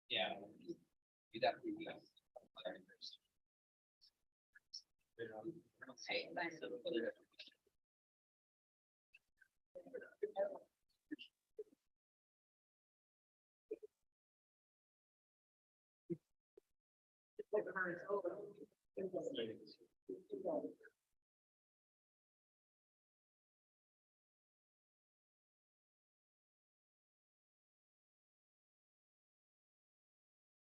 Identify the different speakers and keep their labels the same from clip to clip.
Speaker 1: Yeah. You definitely do.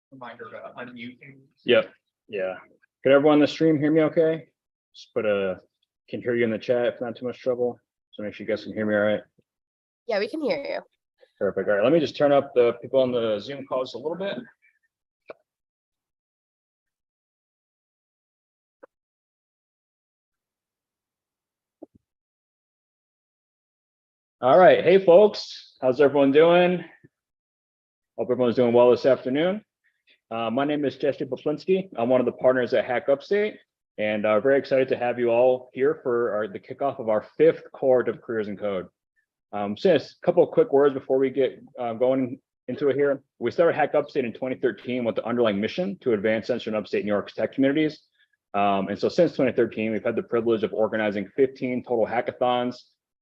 Speaker 1: Reminder to unmute.
Speaker 2: Yep. Yeah. Can everyone on the stream hear me okay? Just put can hear you in the chat if not too much trouble. So make sure you guys can hear me all right.
Speaker 3: Yeah, we can hear you.
Speaker 2: Perfect. All right. Let me just turn up the people on the Zoom calls a little bit. All right. Hey, folks. How's everyone doing? Hope everyone's doing well this afternoon. My name is Jesse Poplinski. I'm one of the partners at Hack Upstate, and very excited to have you all here for the kickoff of our 5th cohort of Careers in Code. Just a couple of quick words before we get going into it here. We started Hack Upstate in 2013 with the underlying mission to advance Central and Upstate New York's tech communities. And so since 2013, we've had the privilege of organizing 15 total hackathons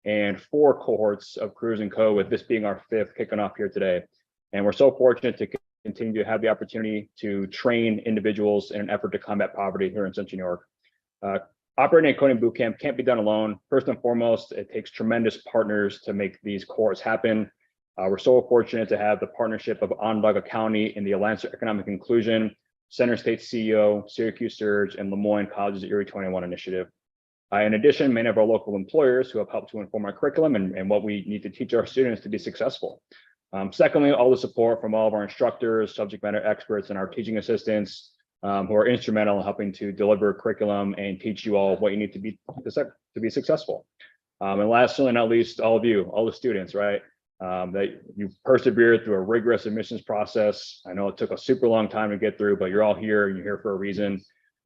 Speaker 2: and 4 cohorts of Careers in Code, with this being our 5th kicking off here today. And we're so fortunate to continue to have the opportunity to train individuals in an effort to combat poverty here in Central New York. Operating a coding bootcamp can't be done alone. First and foremost, it takes tremendous partners to make these cohorts happen. We're so fortunate to have the partnership of Onondaga County in the Alliance for Economic Inclusion, Center State CEO, Syracuse Surge, and Lemoyne College's Erie 21 initiative. In addition, many of our local employers who have helped to inform our curriculum and what we need to teach our students to be successful. Secondly, all the support from all of our instructors, subject matter experts, and our teaching assistants who are instrumental in helping to deliver curriculum and teach you all what you need to be successful. And last, certainly not least, all of you, all the students, right? That you've persevered through a rigorous admissions process. I know it took a super long time to get through, but you're all here and you're here for a reason.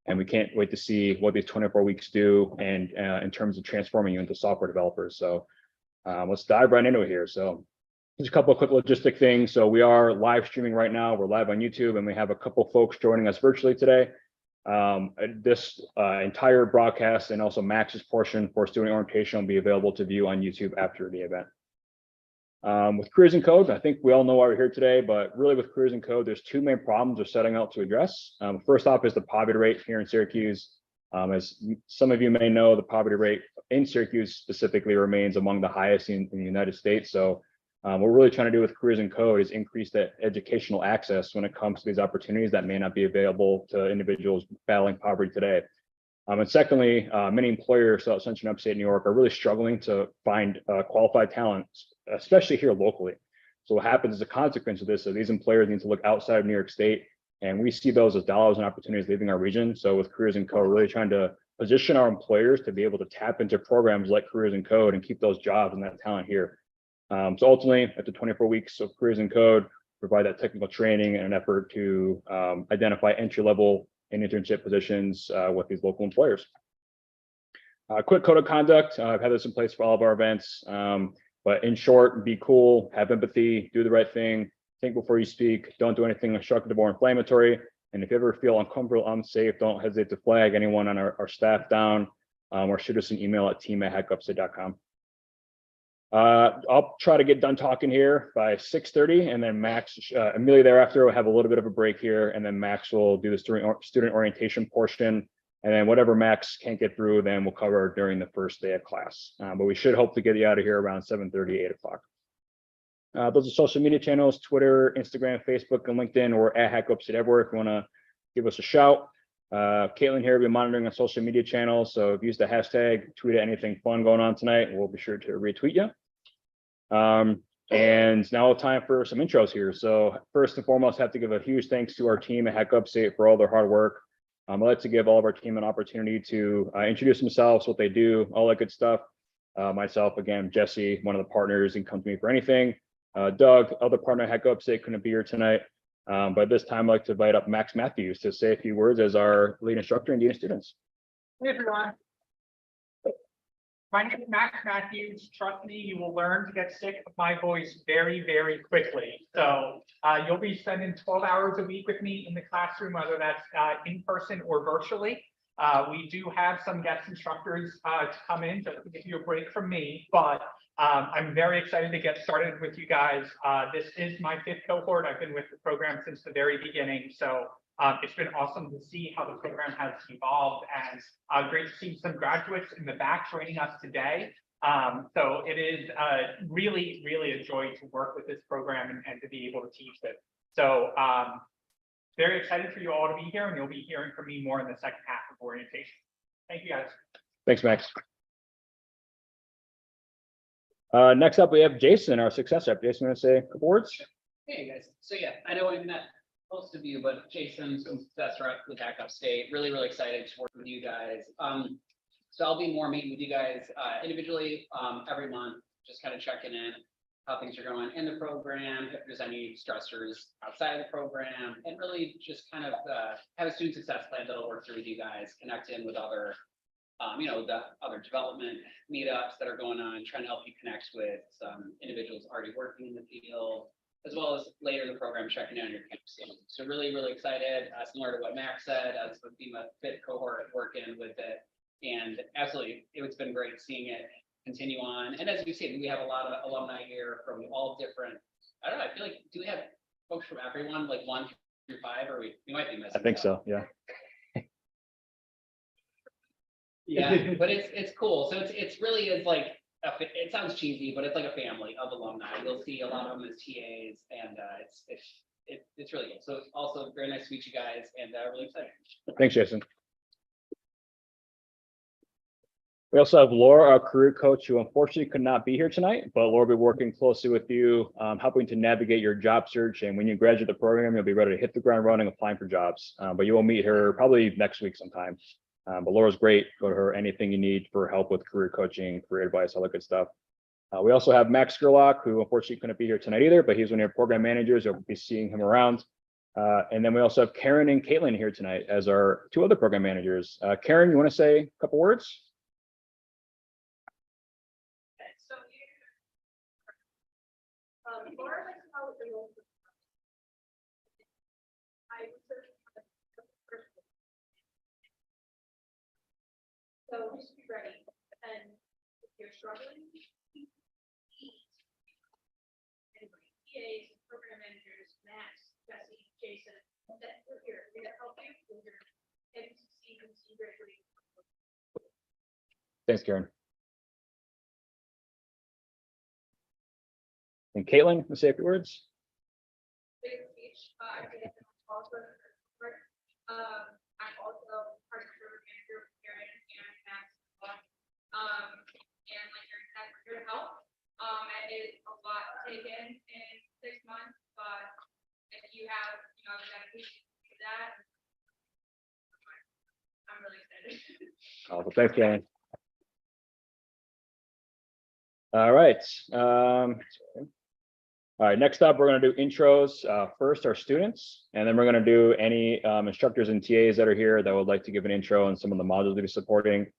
Speaker 2: And we can't wait to see what these 24 weeks do and in terms of transforming you into software developers. So let's dive right into it here. So just a couple of quick logistic things. So we are live streaming right now. We're live on YouTube, and we have a couple of folks joining us virtually today. This entire broadcast and also Max's portion for student orientation will be available to view on YouTube after the event. With Careers in Code, I think we all know why we're here today, but really with Careers in Code, there's 2 main problems we're setting out to address. First off is the poverty rate here in Syracuse. As some of you may know, the poverty rate in Syracuse specifically remains among the highest in the United States. So what we're really trying to do with Careers in Code is increase that educational access when it comes to these opportunities that may not be available to individuals battling poverty today. And secondly, many employers throughout Central and Upstate New York are really struggling to find qualified talent, especially here locally. So what happens as a consequence of this is these employers need to look outside of New York State, and we see those as dollars and opportunities leaving our region. So with Careers in Code, we're really trying to position our employers to be able to tap into programs like Careers in Code and keep those jobs and that talent here. So ultimately, after 24 weeks of Careers in Code, provide that technical training in an effort to identify entry-level and internship positions with these local employers. Quick code of conduct. I've had this in place for all of our events, but in short, be cool, have empathy, do the right thing, think before you speak, don't do anything obstructive or inflammatory. And if you ever feel uncomfortable, unsafe, don't hesitate to flag anyone on our staff down or shoot us an email at team@hackupstate.com. I'll try to get done talking here by 6:30, and then Max immediately thereafter will have a little bit of a break here, and then Max will do the student orientation portion, and then whatever Max can't get through, then we'll cover during the first day of class. But we should hope to get you out of here around 7:30, 8 o'clock. Those are social media channels: Twitter, Instagram, Facebook, and LinkedIn. We're at Hack Upstate everywhere if you want to give us a shout. Caitlin here will be monitoring our social media channels, so if you use the hashtag, tweet at anything fun going on tonight, we'll be sure to retweet you. And now time for some intros here. So first and foremost, I have to give a huge thanks to our team at Hack Upstate for all their hard work. I'd like to give all of our team an opportunity to introduce themselves, what they do, all that good stuff. Myself, again, Jesse, one of the partners, and come to me for anything. Doug, other partner at Hack Upstate, couldn't be here tonight. But this time I'd like to invite up Max Matthews to say a few words as our lead instructor and dean of students.
Speaker 4: Hey everyone.
Speaker 1: My name is Max Matthews. Trust me, you will learn to get sick of my voice very, very quickly. So you'll be spending 12 hours a week with me in the classroom, whether that's in person or virtually. We do have some guest instructors to come in just to give you a break from me, but I'm very excited to get started with you guys. This is my 5th cohort. I've been with the program since the very beginning. So it's been awesome to see how the program has evolved, and great to see some graduates in the back joining us today. So it is really, really a joy to work with this program and to be able to teach it. So very excited for you all to be here, and you'll be hearing from me more in the second half of orientation. Thank you, guys.
Speaker 2: Thanks, Max. Next up, we have Jason, our success rep. Jason, want to say a couple words?
Speaker 4: Hey guys, so yeah, I know I met most of you, but Jason's success rep with Kickoff State. Really, really excited to work with you guys. So I'll be more meeting with you guys individually every month, just kind of checking in how things are going in the program, if there's any stressors outside of the program, and really just kind of have a student success plan that'll work through with you guys, connect in with other the other development meetups that are going on, trying to help you connect with some individuals already working in the field, as well as later in the program checking in on your camp students. So really, really excited, similar to what Max said, as the FEMA 5th cohort working with it. And absolutely, it's been great seeing it continue on. And as you see, we have a lot of alumni here from all different, I don't know, I feel like, do we have folks from everyone, like 1 through 5, or we might be missing?
Speaker 2: I think so, yeah.
Speaker 4: Yeah, but it's cool. So it's really is like it sounds cheesy, but it's like a family of alumni. You'll see a lot of them as TAs, and it's really cool. So it's also very nice to meet you guys, and really excited.
Speaker 2: Thanks, Jason. We also have Laura, our career coach, who unfortunately could not be here tonight, but Laura will be working closely with you, helping to navigate your job search. And when you graduate the program, you'll be ready to hit the ground running, applying for jobs. But you will meet her probably next week sometime. But Laura's great. Go to her anything you need for help with career coaching, career advice, all that good stuff. We also have Max Gerlach, who unfortunately couldn't be here tonight either, but he's one of your program managers. You'll be seeing him around. And then we also have Karen and Caitlin here tonight as our 2 other program managers. Karen, you want to say a couple words?
Speaker 5: Laura likes how the role I researched the first one. So just be ready. And if you're struggling, anyway, PAs, program managers, Max, Jesse, Jason, that we're here. We're gonna help you. We're gonna get you to see and see graduate.
Speaker 2: Thanks, Karen. And Caitlin, let's say a few words.
Speaker 5: Big speech. I did also. I'm also part of the manager with Karen and Max. And like Karen said, we're here to help. It is a lot to take in 6 months, but if you have, dedication to that, I'm really excited.
Speaker 2: Awesome. Thanks, Karen. All right. All right, next up, we're going to do intros. First, our students, and then we're going to do any instructors and TAs that are here that would like to give an intro on some of the modules we'll be supporting.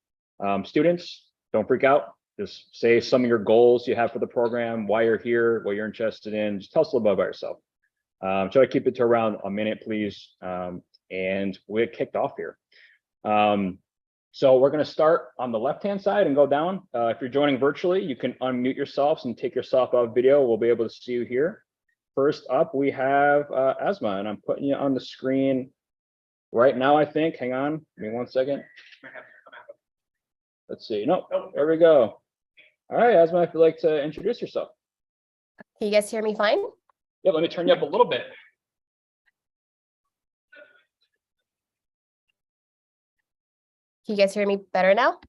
Speaker 2: Students, don't freak out. Just say some of your goals you have for the program, why you're here, what you're interested in. Just tell us a little bit about yourself. Try to keep it to around a minute, please. And we'll get kicked off here. So we're going to start on the left-hand side and go down. If you're joining virtually, you can unmute yourselves and take yourself out of video. We'll be able to see you here. First up, we have Asma, and I'm putting you on the screen right now, I think. Hang on, give me 1 second. Let's see. No, there we go. All right, Asma, if you'd like to introduce yourself.
Speaker 3: Can you guys hear me fine?
Speaker 2: Yeah, let me turn you up a little bit.
Speaker 3: Can you guys hear me better now?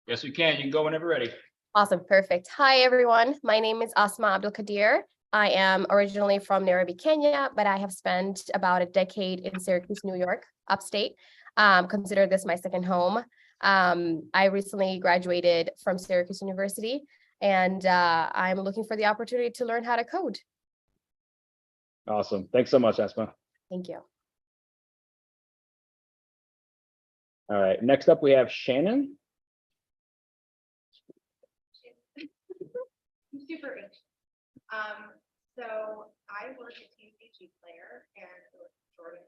Speaker 2: Yes, we can. You can go whenever ready.
Speaker 3: Awesome, perfect. Hi, everyone. My name is Asma Abdul Kadir. I am originally from Nairobi, Kenya, but I have spent about a decade in Syracuse, New York, upstate. Consider this my second home. I recently graduated from Syracuse University, and I'm looking for the opportunity to learn how to code.
Speaker 2: Awesome. Thanks so much, Asma.
Speaker 3: Thank you.
Speaker 2: All right, next up we have Shannon.
Speaker 5: super interesting. So I work at TCG Player and Jordan,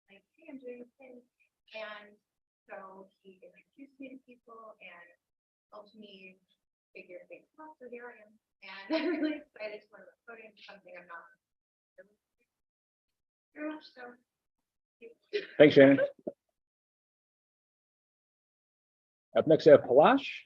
Speaker 5: like, hey, I'm doing this thing. And so he introduced me to people and helped me figure things out. So here I am. And I'm really excited to learn about coding, something I'm not very much so.
Speaker 2: Thanks, Shannon. Up next, we have Palash.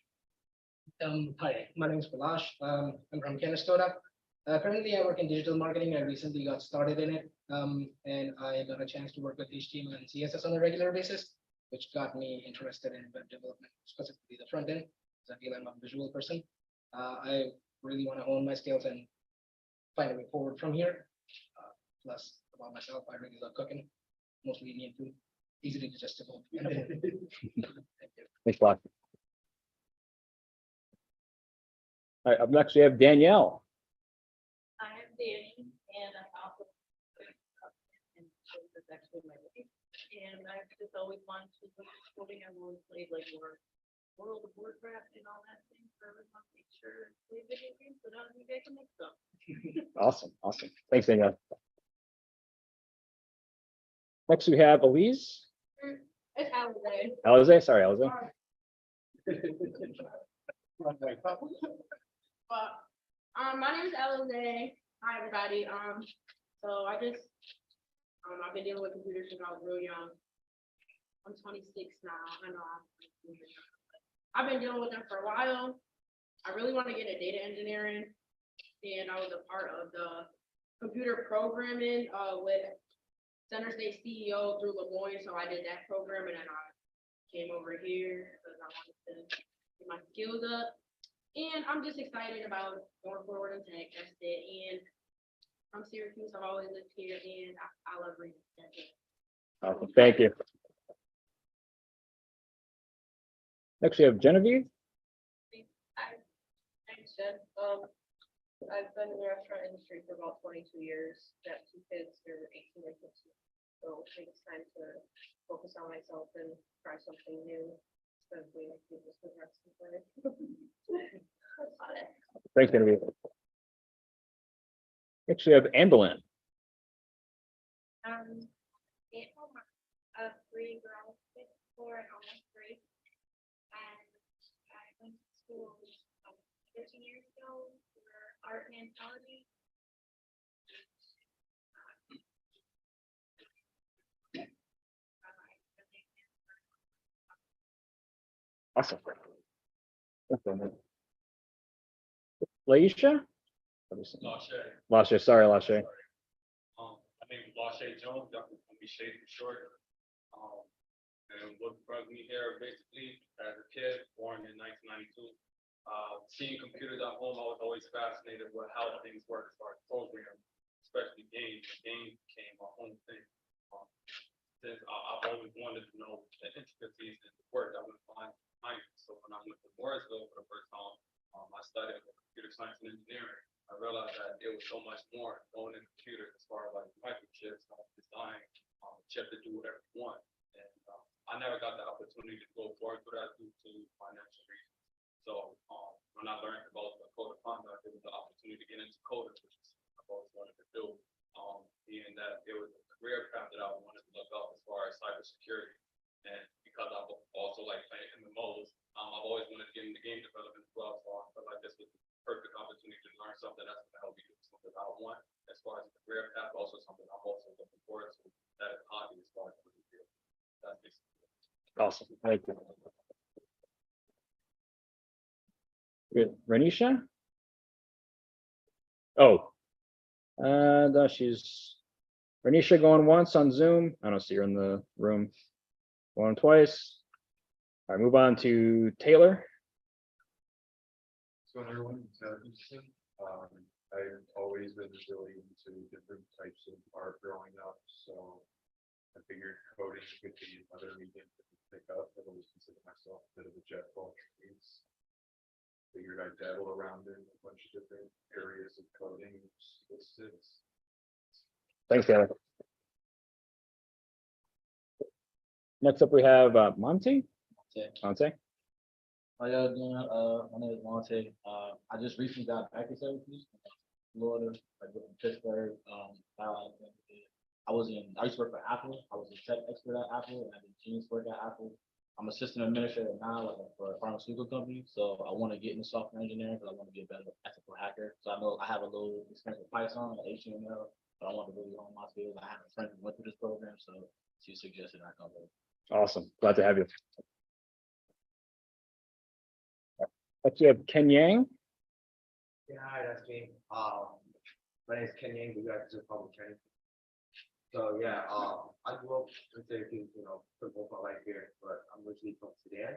Speaker 6: Hi, my name is Palash. I'm from Canastota. Currently, I work in digital marketing. I recently got started in it, and I got a chance to work with HTML and CSS on a regular basis, which got me interested in web development, specifically the front end, because I feel I'm a visual person. I really want to hone my skills and find a way forward from here. Plus, about myself, I really love cooking, mostly Indian food, easy to digestible. Thank you.
Speaker 2: Thanks, Palash. All right, up next, we have Danielle.
Speaker 5: I am Danny, and I also and this is actually my baby. And I've just always wanted to look at coding. I've always played like World of Warcraft and all that thing. So I want to make sure play video games, but not you guys can make stuff.
Speaker 2: Awesome, awesome. Thanks, Danielle. Next, we have Elise.
Speaker 5: It's Alize.
Speaker 2: Alize, sorry, Alize.
Speaker 5: But my name is Alize. Hi everybody. So I've been dealing with computers since I was real young. I'm 26 now. I know I've been dealing with them for a while. I really want to get into data engineering, and I was a part of the computer programming with Center State CEO through Lemoyne. So I did that program, and then I came over here because I wanted to get my skills up. And I'm just excited about going forward in tech. That's it. And from Syracuse, I've always lived here, and I love reading.
Speaker 2: Awesome, thank you. Next, we have Genevieve.
Speaker 7: Thanks, Jen. I've been in the restaurant industry for about 22 years. Got 2 kids, they're 18 and 15. So I think it's time to focus on myself and try something new. Especially if you just progress in life. That's about it.
Speaker 2: Thanks, Genevieve. Next, we have Amberlynn.
Speaker 5: Of 3 girls, 4 and almost 3. And I went to school 13 years ago for art and anthology.
Speaker 2: Awesome. Laisha? Lasha, sorry, Lasha.
Speaker 8: I think Lashay Jones, definitely gonna be Shady for short. And what brought me here basically as a kid, born in 1992, seeing computers at home, I was always fascinated with how things work as far as programming, especially games. Games became my own thing. Since I've always wanted to know the intricacies and the work I would find behind it. So when I went to Mooresville for the first time, I studied computer science and engineering. I realized that it was so much more going in computers as far as like microchips, design, chip to do whatever you want. And I never got the opportunity to go forward with that due to financial reasons. So when I learned about the code of conduct, it was the opportunity to get into coding, which is I've always wanted to do. Being that it was a career path that I wanted to look up as far as cybersecurity. And because I've also like playing MMOs, I've always wanted to get into game development as well. So I felt like this was the perfect opportunity to learn something that's going to help me do something I want as far as the career path, but also something I'm also looking forward to that is hobby as far as what you do. That's basically it.
Speaker 2: Awesome, thank you. Good, Renisha? Oh. No, she's Renisha going once on Zoom. I don't see her in the room. Going twice. All right, move on to Taylor.
Speaker 9: So everyone, interesting. I've always been really into different types of art growing up, so I figured coding could be another medium to pick up. I've always considered myself a bit of a jack of all trades. Figured I'd dabble around in a bunch of different areas of coding.
Speaker 2: Thanks, Taylor. Next up, we have Monty. Monte.
Speaker 10: How y'all doing? My name is Monte. I just recently got back to Syracuse, Florida, like in Pittsburgh. I used to work for Apple. I was a tech expert at Apple, and I did genius work at Apple. I'm assistant administrator now, like for a pharmaceutical company. So I want to get into software engineering because I want to be a better ethical hacker. So I know I have a little experience with Python, like HTML, but I want to really hone my skills. I have a friend who went through this program, so she suggested I come over.
Speaker 2: Awesome. Glad to have you. Next, we have Ken Yang.
Speaker 11: Yeah, hi, that's me. My name is Ken Yang, the U.S. Public Training. So yeah, I grew up in Syracuse, for most of my life here, but I'm originally from Sudan.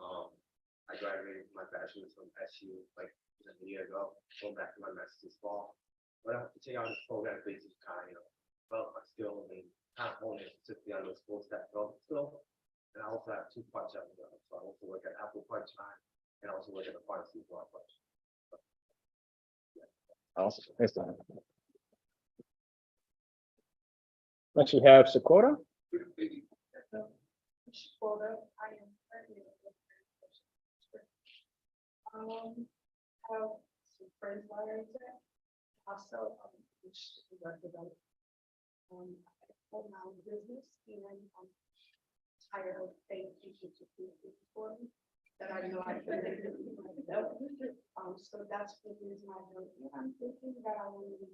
Speaker 11: I graduated with my bachelor's from SU like a year ago, going back to my master's this fall. But I'm continuing on this program basically kind of, develop my skill and kind of hone it specifically on those full stack development skill. And I also have 2 part-time jobs. So I also work at Apple part-time and I also work at the pharmacy part-time.
Speaker 2: Awesome. Thanks, Don. Next, we have Sakura.
Speaker 7: Quota, I am currently have some friends while I there. Also, which is web development. I hold my own business and I'm tired of paying people to do it for me. That I know I can make it myself. So that's the reason I don't, I'm thinking that I will leave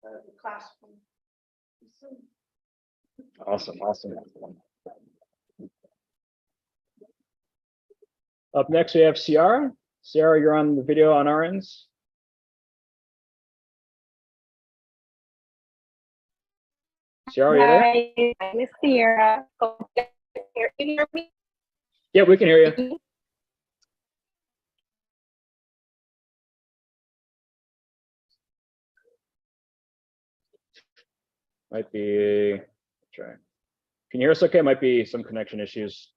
Speaker 7: the classroom soon.
Speaker 2: Awesome. Up next, we have Ciara. Ciara, you're on the video on our ends. Ciara, you there?
Speaker 12: Hi, my name is Sierra. Can you hear me?
Speaker 2: Yeah, we can hear you. Might be, try. Can you hear us okay? Might be some connection issues.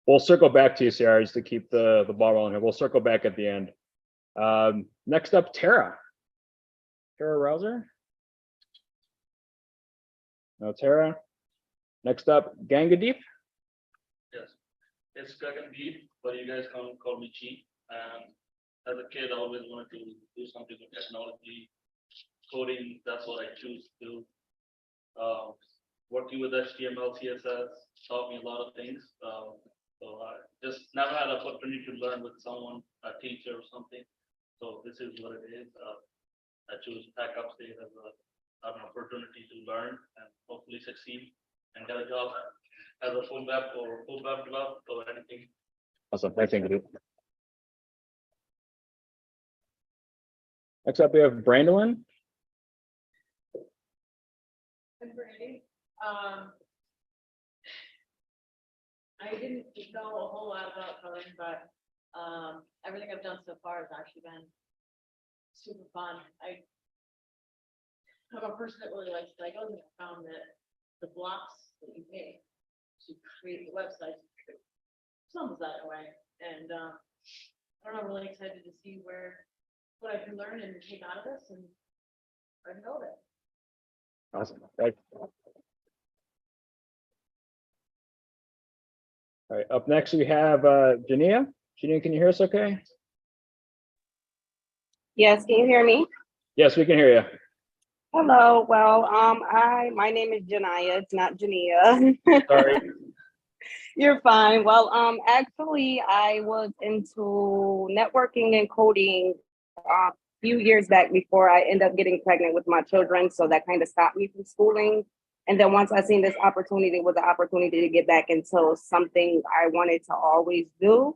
Speaker 2: We'll circle back to you, Sarah, just to keep the ball rolling here. We'll circle back at the end. Next up, Tara. Tara Rouser. No, Tara. Next up, Gangadeep.
Speaker 13: Yes, it's Gagandeep, but you guys can call me Chief. As a kid, I always wanted to do something with technology, coding. That's what I choose to do. Working with HTML, CSS taught me a lot of things. So I just never had an opportunity to learn with someone, a teacher or something. So this is what it is. I choose Tech Upstate as an opportunity to learn and hopefully succeed and get a job as a full web developer or anything.
Speaker 2: Awesome. Thanks, Gangadeep. Next up, we have Brandolyn.
Speaker 7: I'm Brandy. I didn't know a whole lot about coloring, but everything I've done so far has actually been super fun. I'm a person that really likes Legos, and I found that the blocks that you make to create the website sums that away. And I don't know, I'm really excited to see what I can learn and take out of this and I can build it.
Speaker 2: Awesome. Right. All right. Up next, we have Jania. Jania, can you hear us okay?
Speaker 12: Yes, can you hear me?
Speaker 2: Yes, we can hear you.
Speaker 12: Hello. Well, my name is Janaya. It's not Jania.
Speaker 2: Sorry.
Speaker 12: You're fine. Well, actually, I was into networking and coding a few years back before I ended up getting pregnant with my children. So that kind of stopped me from schooling. And then once I seen this opportunity, it was an opportunity to get back into something I wanted to always do.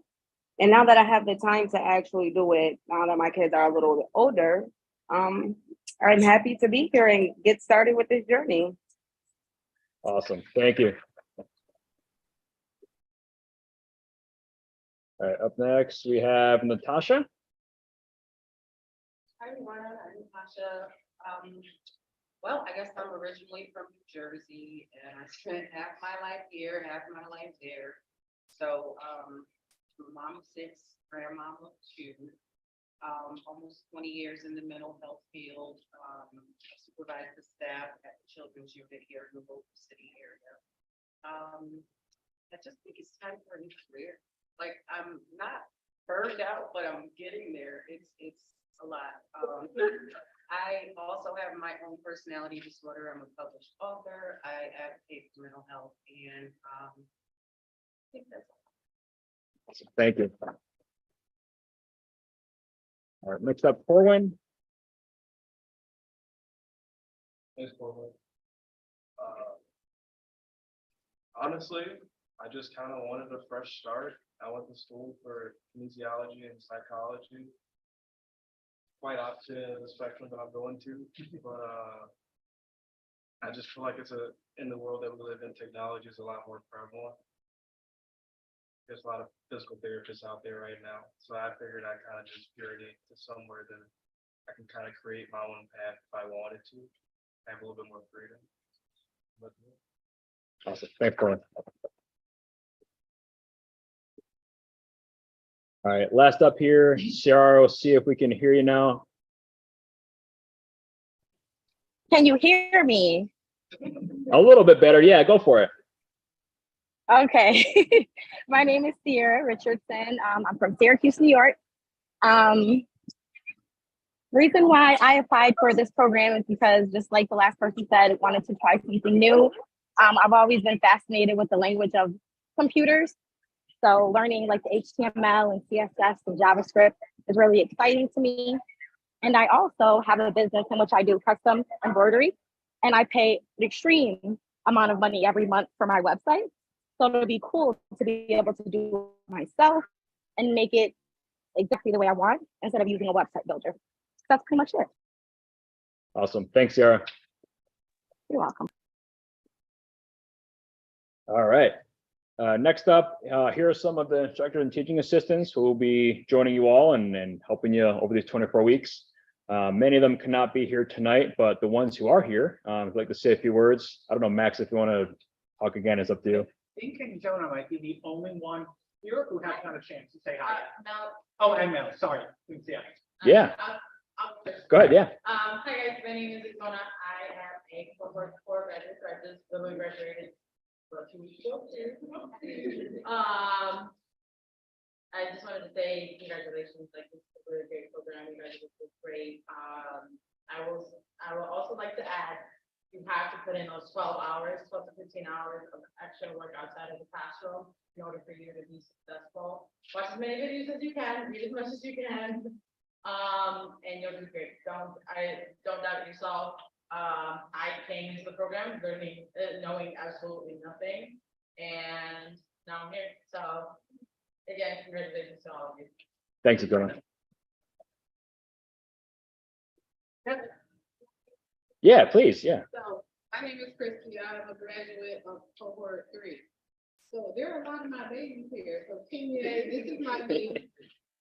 Speaker 12: And now that I have the time to actually do it, now that my kids are a little bit older, I'm happy to be here and get started with this journey.
Speaker 2: Awesome. Thank you. All right. Up next, we have Natasha.
Speaker 14: Hi, everyone. I'm Natasha. Well, I guess I'm originally from New Jersey and I spent half my life here, half my life there. So, mom of 6, grandmom of 2, almost 20 years in the mental health field. supervise the staff at the children's unit here in the local city area. I just think it's time for a new career. Like, I'm not burned out, but I'm getting there. It's a lot. I also have my own personality disorder. I'm a published author. I advocate for mental health, and I think that's all.
Speaker 2: Awesome. Thank you. All right, next up, Corwin.
Speaker 9: Thanks, Cohort. Honestly, I just kind of wanted a fresh start. I went to school for kinesiology and psychology. Quite opposite of the spectrum that I'm going to, but I just feel like in the world that we live in, technology is a lot more prevalent. There's a lot of physical therapists out there right now, so I figured I kind of just journey to somewhere that I can kind of create my own path if I wanted to, have a little bit more freedom.
Speaker 2: Awesome. Thanks, Corwin. All right, last up here, Sarah, we'll see if we can hear you now.
Speaker 12: Can you hear me?
Speaker 2: A little bit better. Yeah, go for it.
Speaker 12: Okay. My name is Sierra Richardson. I'm from Syracuse, New York. Reason why I applied for this program is because, just like the last person said, I wanted to try something new. I've always been fascinated with the language of computers. So learning like the HTML and CSS and JavaScript is really exciting to me. And I also have a business in which I do custom embroidery, and I pay an extreme amount of money every month for my website. So it'll be cool to be able to do it myself and make it exactly the way I want instead of using a website builder. That's pretty much it.
Speaker 2: Awesome. Thanks, Sarah.
Speaker 12: You're welcome.
Speaker 2: All right. Next up, here are some of the instructors and teaching assistants who will be joining you all and helping you over these 24 weeks. Many of them cannot be here tonight, but the ones who are here, I'd like to say a few words. I don't know, Max, if you want to talk again, it's up to you.
Speaker 1: I think Jonah might be the only one here who hasn't had a chance to say hi.
Speaker 15: Mel.
Speaker 1: Oh, and Mel, sorry. Yeah.
Speaker 2: Yeah.
Speaker 15: I'll
Speaker 2: Go ahead. Yeah.
Speaker 15: Hi guys, my name is Ivona. I am a cohort 4 graduate, so I just literally graduated 2 weeks ago. I just wanted to say congratulations, like this is a really great program. You guys are great. I will also like to add, you have to put in those 12 to 15 hours of extra work outside of the classroom in order for you to be successful. Watch as many videos as you can, read as much as you can. And you'll do great. Don't doubt yourself. I came into the program learning, knowing absolutely nothing, and now I'm here. So again, congratulations to all of you.
Speaker 2: Thanks, Ivona. Yeah, please. Yeah.
Speaker 7: So my name is Christy. I'm a graduate of cohort 3. So there are a lot of my babies here. So Kenya, this is my niece.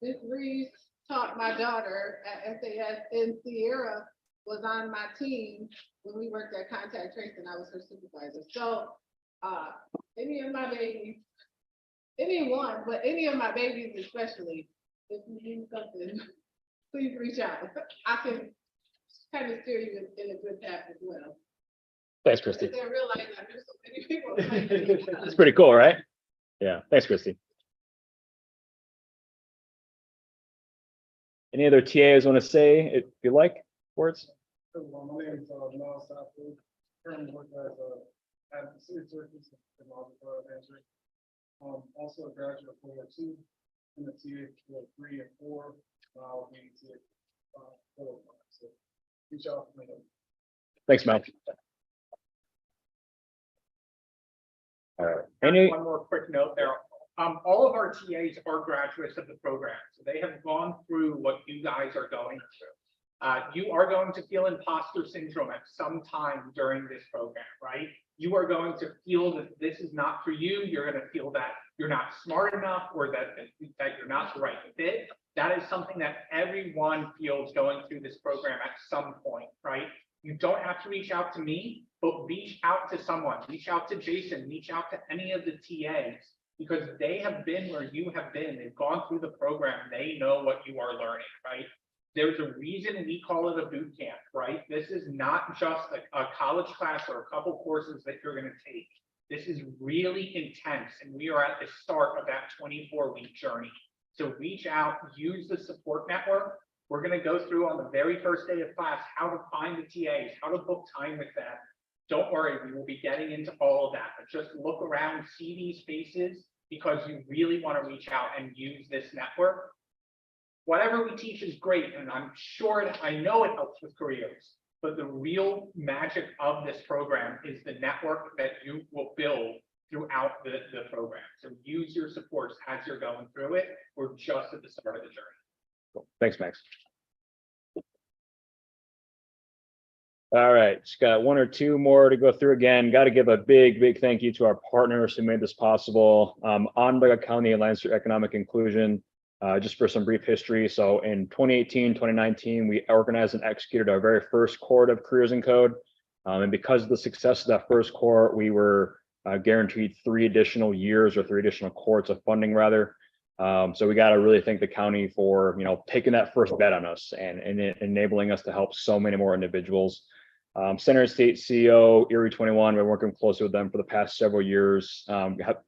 Speaker 7: Miss Reese taught my daughter at SAS, and Sierra was on my team when we worked at Contact Tracing. I was her supervisor. So any of my babies, anyone, but any of my babies especially, if you need something, please reach out. I can kind of steer you in a good path as well.
Speaker 2: Thanks, Christy.
Speaker 7: I realize I knew so many people.
Speaker 2: It's pretty cool, right? Yeah. Thanks, Christy. Any other TAs want to say, if you like, words?
Speaker 16: Well, my name is Miles Southwood. Currently work as at the city circus in Manager. Also a graduate of cohort 2 in the TA for 3 and 4. I'll be TA 4. So reach out for me.
Speaker 2: Thanks, Mike. All right.
Speaker 1: One more quick note there. All of our TAs are graduates of the program, so they have gone through what you guys are going through. You are going to feel imposter syndrome at some time during this program, right? You are going to feel that this is not for you. You're going to feel that you're not smart enough, or that you're not the right fit. That is something that everyone feels going through this program at some point, right? You don't have to reach out to me, but reach out to someone. Reach out to Jason. Reach out to any of the TAs, because they have been where you have been. They've gone through the program. They know what you are learning, right? There's a reason we call it a boot camp, right? This is not just a college class or a couple courses that you're going to take. This is really intense, and we are at the start of that 24-week journey. So reach out, use the support network. We're going to go through on the very first day of class how to find the TAs, how to book time with them. Don't worry, we will be getting into all of that, but just look around, see these faces, because you really want to reach out and use this network. Whatever we teach is great, and I'm sure I know it helps with careers, but the real magic of this program is the network that you will build throughout the program. So use your supports as you're going through it. We're just at the start of the journey.
Speaker 2: Cool. Thanks, Max. All right, just got one or two more to go through again. Got to give a big thank you to our partners who made this possible. Onondaga County Alliance for Economic Inclusion, just for some brief history. So in 2018, 2019, we organized and executed our very first cohort of Careers in Code. And because of the success of that first cohort, we were guaranteed 3 additional years or 3 additional cohorts of funding rather. So we got to really thank the county for, taking that first bet on us and enabling us to help so many more individuals. Center State CEO, Erie 21, we've been working closely with them for the past several years.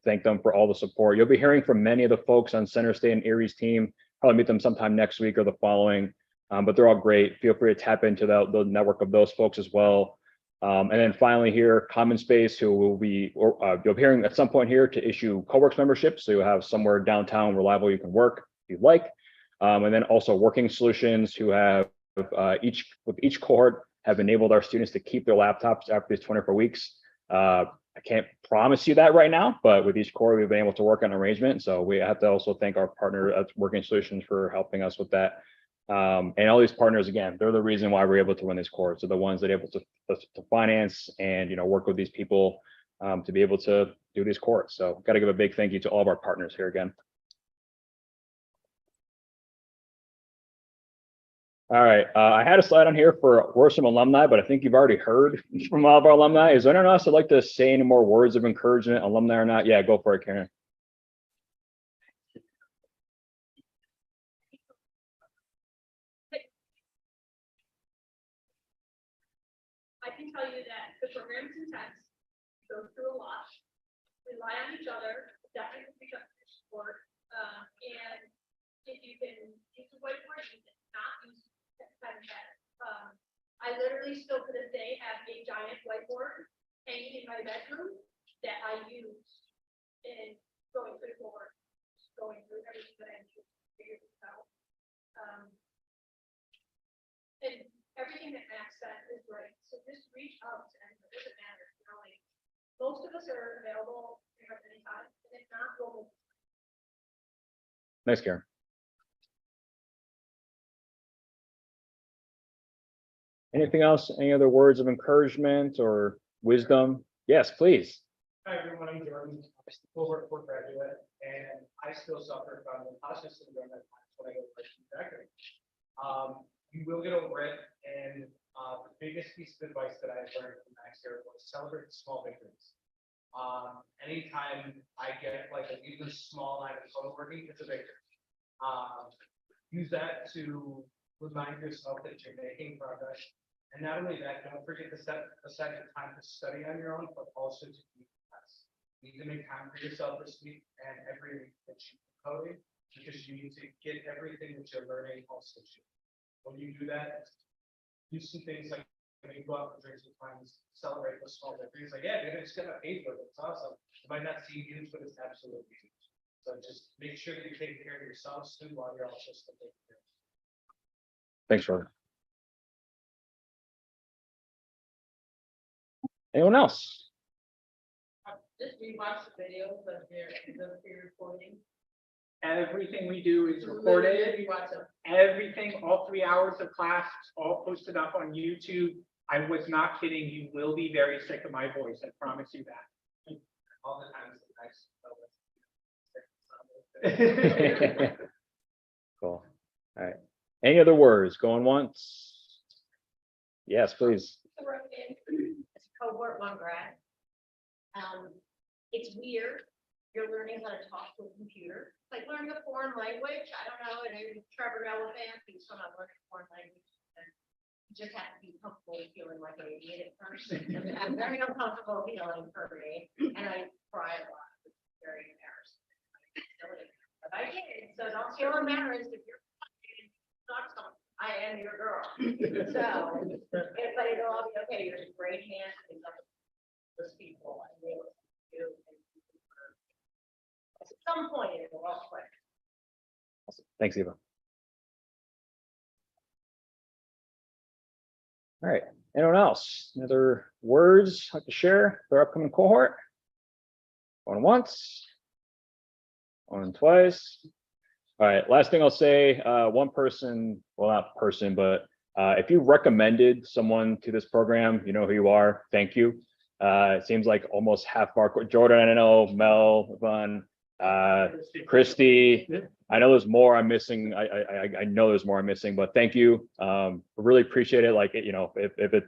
Speaker 2: Thank them for all the support. You'll be hearing from many of the folks on Center State and Erie's team. Probably meet them sometime next week or the following, but they're all great. Feel free to tap into the network of those folks as well. And then finally here, Common Space, who will be, you'll be hearing at some point here to issue Coworks memberships. So you'll have somewhere downtown reliable you can work if you'd like. And then also Working Solutions, who have with each cohort have enabled our students to keep their laptops after these 24 weeks. I can't promise you that right now, but with each cohort, we've been able to work on arrangement. So we have to also thank our partner at Working Solutions for helping us with that. And all these partners, again, they're the reason why we're able to run these cohorts. They're the ones that are able to finance and work with these people to be able to do these cohorts. So got to give a big thank you to all of our partners here again. All right, I had a slide on here for words from alumni, but I think you've already heard from all of our alumni. Is there anyone else that'd like to say any more words of encouragement, alumni or not? Yeah, go for it, Karen.
Speaker 5: I can tell you that the program's intense, go through a lot, rely on each other, definitely pick up your support. And if you can use the whiteboard, you can not use pen pad. I literally still to this day have a giant whiteboard hanging in my bedroom that I use in going through the cohort, going through everything that I need to figure this out. And everything that Max said is right. So just reach out to anyone. It doesn't matter. Like most of us are available at any time, and if not, we'll.
Speaker 2: Nice, Karen. Anything else? Any other words of encouragement or wisdom? Yes, please.
Speaker 6: Hi, everyone. I'm Jordan. I'm a Cohort 4 graduate, and I still suffer from imposter syndrome at times when I go to freshman. You will get over it, and the biggest piece of advice that I learned from Max here was celebrate the small victories. Anytime I get like an even small line of code working, it's a victory. Use that to remind yourself that you're making progress. And not only that, don't forget to set aside the time to study on your own, but also to keep class. You need to make time for yourself this week and every week that you're coding, because you need to get everything that you're learning also to. When you do that, do some things like when you go out for drinks with friends, celebrate those small victories. Like, yeah, dude, I just got my paid for it. It's awesome. It might not seem huge, but it's absolutely huge. So just make sure that you're taking care of yourselves too while you're also still taking care of yourself.
Speaker 2: Thanks, Jordan. Anyone else?
Speaker 15: Just rewatch the videos of the pre-recording.
Speaker 1: Everything we do is recorded.
Speaker 15: Rewatch them.
Speaker 1: Everything, all 3 hours of class, all posted up on YouTube. I was not kidding. You will be very sick of my voice. I promise you that.
Speaker 6: All the times.
Speaker 2: Cool. All right. Any other words? Going once? Yes, please.
Speaker 5: It's Cohort 1 grad. It's weird
Speaker 7: you're learning how to talk to a computer. It's like learning a foreign language. I don't know, and Trevor Elephant, he's from learning a foreign language. And you just have to be comfortable with feeling like an idiot at first. I'm very uncomfortable feeling for me, and I cry a lot. It's very embarrassing. But I did, so don't feel embarrassed if you're not something. I am your girl. So, but it'll all be okay. You're in great hands and those people. I really do. At some point, it will all click.
Speaker 2: Thanks, Eva. All right, anyone else? Any other words like to share for our upcoming cohort? Going once, going twice. All right, last thing I'll say, one person, well, not person, but if you recommended someone to this program, you know who you are, thank you. It seems like almost half of our, Jordan, I know, Mel, Yvonne, Christy, I know there's more I'm missing. I know there's more I'm missing, but thank you. Really appreciate it. Like, you know, if it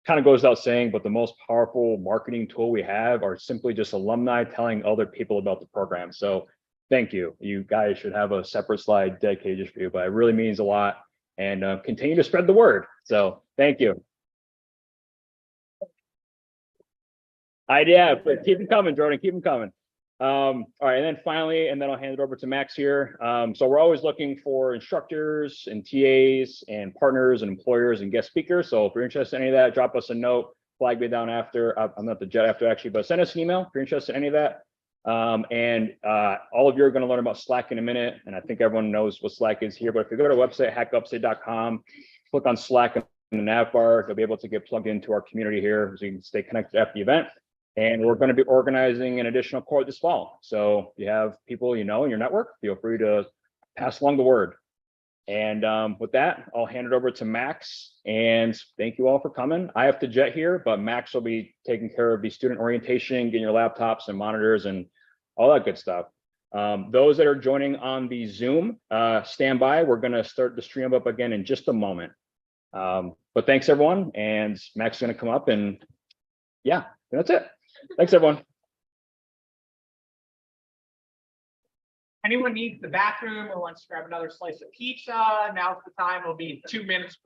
Speaker 2: kind of goes without saying, but the most powerful marketing tool we have are simply just alumni telling other people about the program. So thank you. You guys should have a separate slide dedicated just for you, but it really means a lot, and continue to spread the word. So thank you. Yeah, but keep them coming, Jordan, keep them coming. All right, and then finally, and then I'll hand it over to Max here. So we're always looking for instructors and TAs and partners and employers and guest speakers. So if you're interested in any of that, drop us a note, flag me down after. I'm not the jet after actually, but send us an email if you're interested in any of that. All of you are going to learn about Slack in a minute, and I think everyone knows what Slack is here, but if you go to our website, hackupstate.com, click on Slack in the nav bar, you'll be able to get plugged into our community here so you can stay connected after the event. And we're going to be organizing an additional cohort this fall. So if you have people you know in your network, feel free to pass along the word. And with that, I'll hand it over to Max, and thank you all for coming. I have to jet here, but Max will be taking care of the student orientation, getting your laptops and monitors and all that good stuff. Those that are joining on the Zoom, stand by. We're going to start the stream up again in just a moment. But thanks everyone, and Max is going to come up, and yeah, that's it. Thanks everyone.
Speaker 1: Anyone needs the bathroom or wants to grab another slice of pizza, now's the time. It'll be 2 minutes